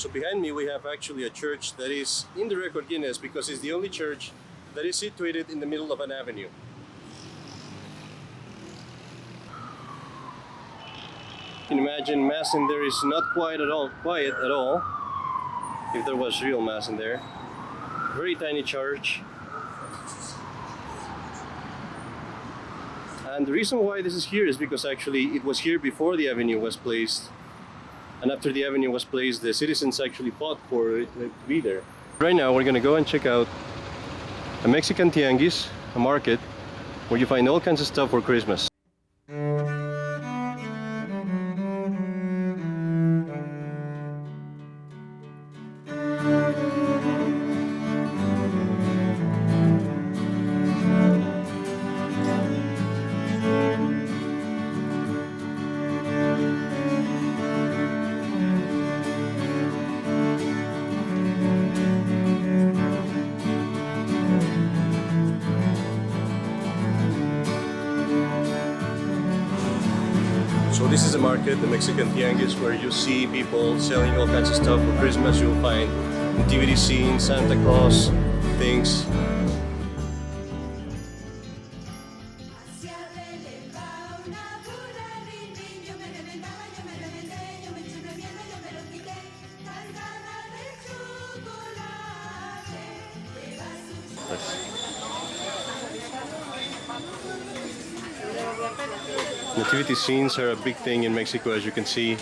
So behind me we have actually a church that is in the record Guinness because it's the only church that is situated in the middle of an avenue. You can imagine mass in there is not quiet at all, if there was real mass in there. Very tiny church. And the reason why this is here is because actually it was here before the avenue was placed. And after the avenue was placed, the citizens actually fought for it to be there. Right now we're gonna go and check out a Mexican tianguis, a market, where you find all kinds of stuff for Christmas. So this is a market, the Mexican tianguis, where you see people selling all kinds of stuff for Christmas. You'll find Nativity Scene, Santa Claus, things. Nativity scenes are a big thing in Mexico, as you can see.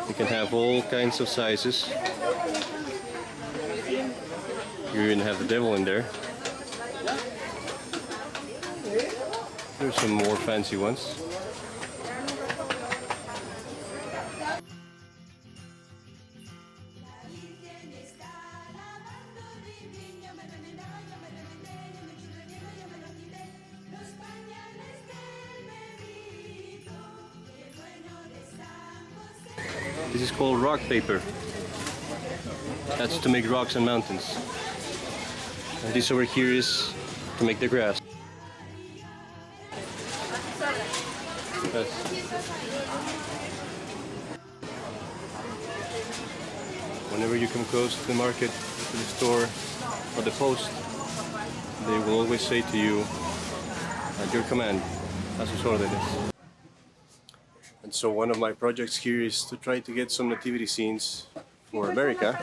You can have all kinds of sizes. You even have the devil in there. There's some more fancy ones. This is called rock paper. That's to make rocks and mountains. And this over here is to make the grass. Yes. Whenever you come close to the market, to the store, or the post, they will always say to you, at your command, a sus órdenes. And so one of my projects here is to try to get some nativity scenes for America,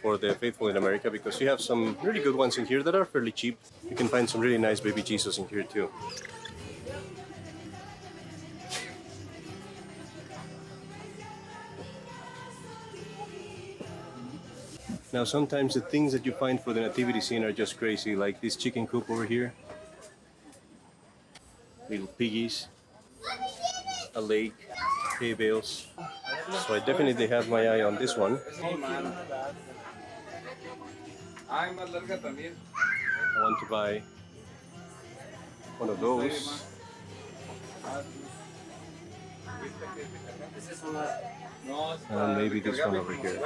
for the faithful in America, because you have some really good ones in here that are fairly cheap. You can find some really nice baby Jesus in here too. Now sometimes the things that you find for the nativity scene are just crazy, like this chicken coop over here, little piggies, a lake, hay bales. So I definitely have my eye on this one. I want to buy one of those. And maybe this one over here.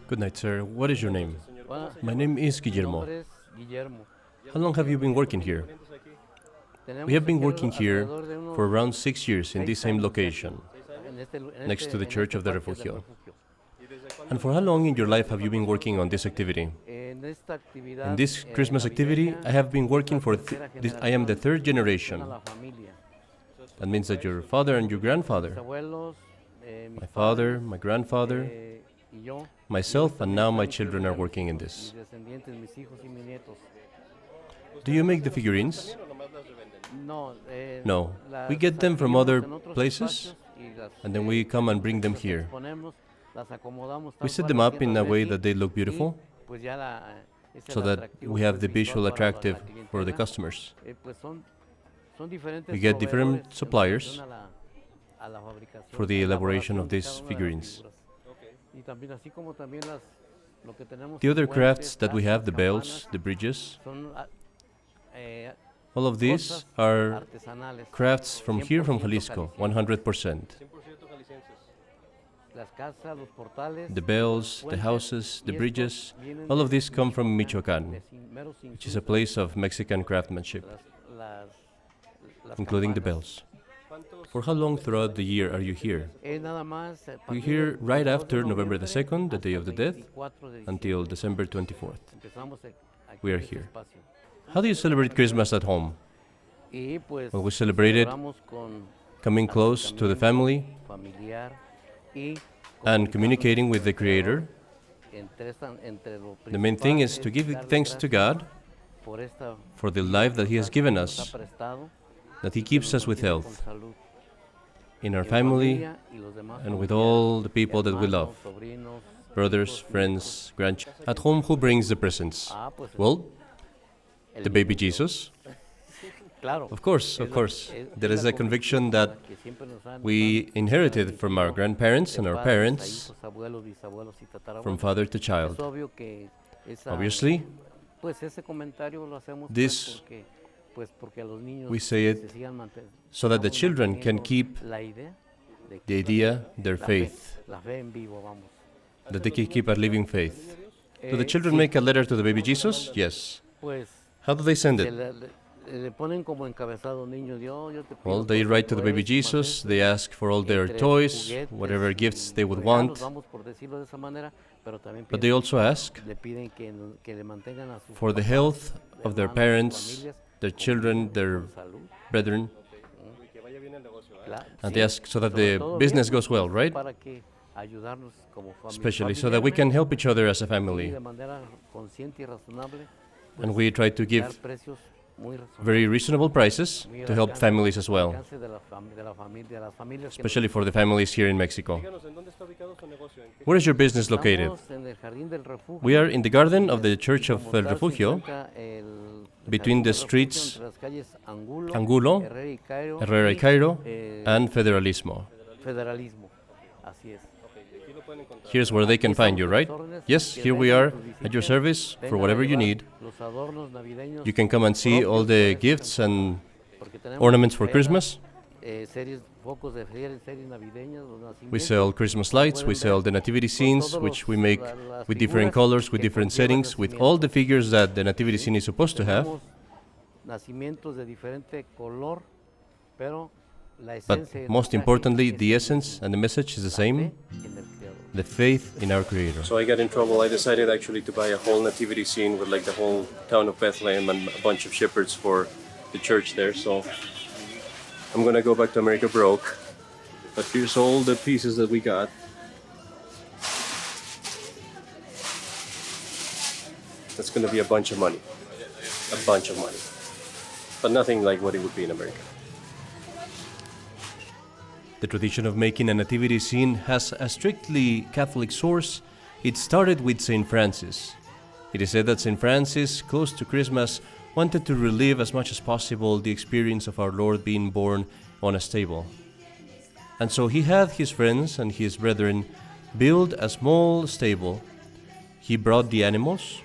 Good night, sir. What is your name? My name is Guillermo. How long have you been working here? We have been working here for around 6 years in this same location, next to the Church of the Refugio. And for how long in your life have you been working on this activity? In this Christmas activity, I have been working for I am the third generation. That means that your father and your grandfather, my father, my grandfather, myself, and now my children are working in this. Do you make the figurines? No. We get them from other places, and then we come and bring them here. We set them up in a way that they look beautiful, so that we have the visual attractive for the customers. We get different suppliers for the elaboration of these figurines. The other crafts that we have, the bells, the bridges, all of these are crafts from here, from Jalisco, 100%. The bells, the houses, the bridges, all of these come from Michoacán, which is a place of Mexican craftsmanship, including the bells. For how long throughout the year are you here? We're here right after November the 2nd, the Day of the Dead, until December 24th. We are here. How do you celebrate Christmas at home? Well, we celebrate it coming close to the family and communicating with the Creator. The main thing is to give thanks to God for the life that He has given us, that He keeps us with health in our family and with all the people that we love, brothers, friends, grandchildren. At home, who brings the presents? Well, the baby Jesus. Of course. There is a conviction that we inherited from our grandparents and our parents, from father to child. Obviously, this we say it so that the children can keep the idea, their faith, that they can keep a living faith. Do the children make a letter to the baby Jesus? Yes. How do they send it? Well, they write to the baby Jesus, they ask for all their toys, whatever gifts they would want, but they also ask for the health of their parents, their children, their brethren, and they ask so that the business goes well, right? Especially so that we can help each other as a family. And we try to give very reasonable prices to help families as well, especially for the families here in Mexico. Where is your business located? We are in the garden of the Church of El Refugio, between the streets Angulo, Herrera y Cairo, and Federalismo. Here's where they can find you, right? Yes, here we are at your service for whatever you need. You can come and see all the gifts and ornaments for Christmas. We sell Christmas lights, we sell the Nativity Scenes, which we make with different colors, with different settings, with all the figures that the Nativity Scene is supposed to have. But most importantly, the essence and the message is the same: the faith in our Creator. So I got in trouble. I decided actually to buy a whole nativity scene with like the whole town of Bethlehem and a bunch of shepherds for the church there. So I'm gonna go back to America broke. But here's all the pieces that we got. That's gonna be a bunch of money. A bunch of money. But nothing like what it would be in America. The tradition of making a nativity scene has a strictly Catholic source. It started with St. Francis. It is said that St. Francis, close to Christmas, wanted to relive as much as possible the experience of our Lord being born on a stable. And so he had his friends and his brethren build a small stable. He brought the animals,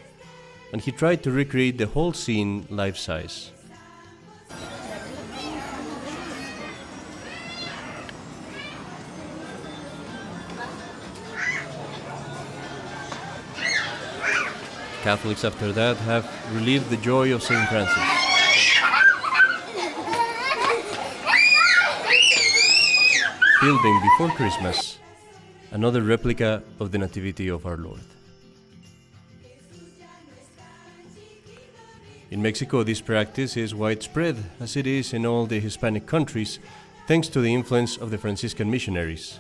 and he tried to recreate the whole scene life-size. Catholics after that have relived the joy of St. Francis. Building before Christmas another replica of the Nativity of our Lord. In Mexico, this practice is widespread, as it is in all the Hispanic countries, thanks to the influence of the Franciscan missionaries.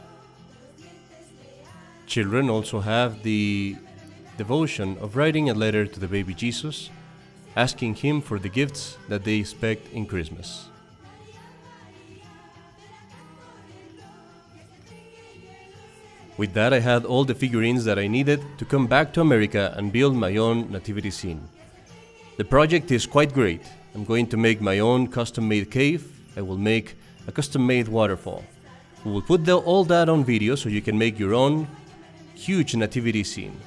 Children also have the devotion of writing a letter to the baby Jesus, asking him for the gifts that they expect in Christmas. With that, I had all the figurines that I needed to come back to America and build my own nativity scene. The project is quite great. I'm going to make my own custom-made cave. I will make a custom-made waterfall. We will put all that on video so you can make your own huge nativity scene.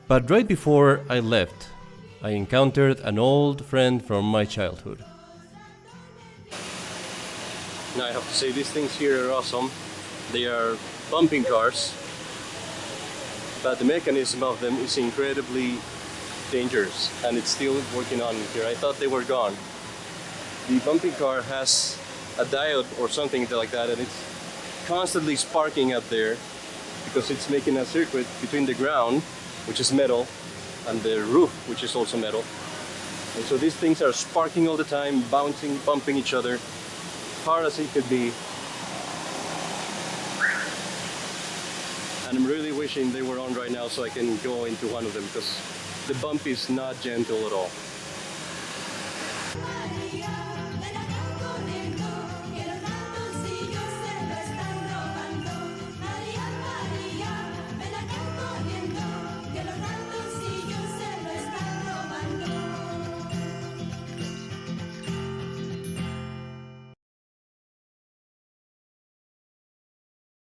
But right before I left, I encountered an old friend from my childhood. Now I have to say, these things here are awesome. They are bumping cars, but the mechanism of them is incredibly dangerous, and it's still working on here. I thought they were gone. The bumping car has a diode or something like that, and it's constantly sparking up there because it's making a circuit between the ground, which is metal, and the roof, which is also metal. And so these things are sparking all the time, bouncing, bumping each other, hard as it could be. And I'm really wishing they were on right now so I can go into one of them, because the bump is not gentle at all.